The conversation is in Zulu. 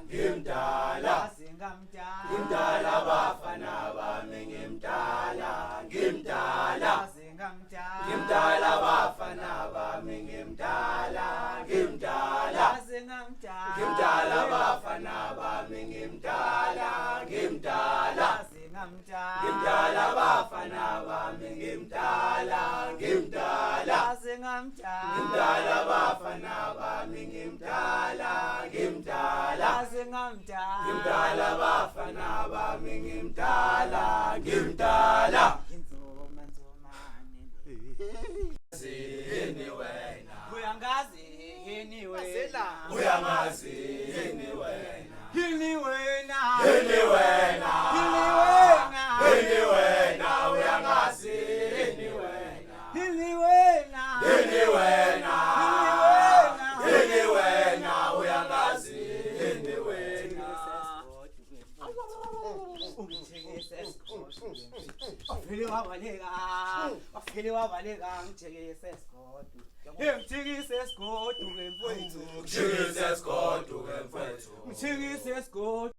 ngimdala ngimdala bafana bami ngimdala ngimdala ngimdala bafana bami ngimdala ngimdala ngimdala bafana bami ngimdala ngimdala ngimdala bafana bami ngimdala ngimdala ngimdala bafana bami ngimdala ngimdala ngimdala bafana bami ngimdala ngimdala Zini wena uyangazi yini wena uyangazi yini wena yini wena yini wena yini wena yini wena uyangazi yini wena yini wena yini wena yini wena uyangazi yini wena Afile wabaleka ngijikise esigodo ngijikise esigodo ke mfowethu ngijikise esigodo ke mfowethu ngijikise esigodo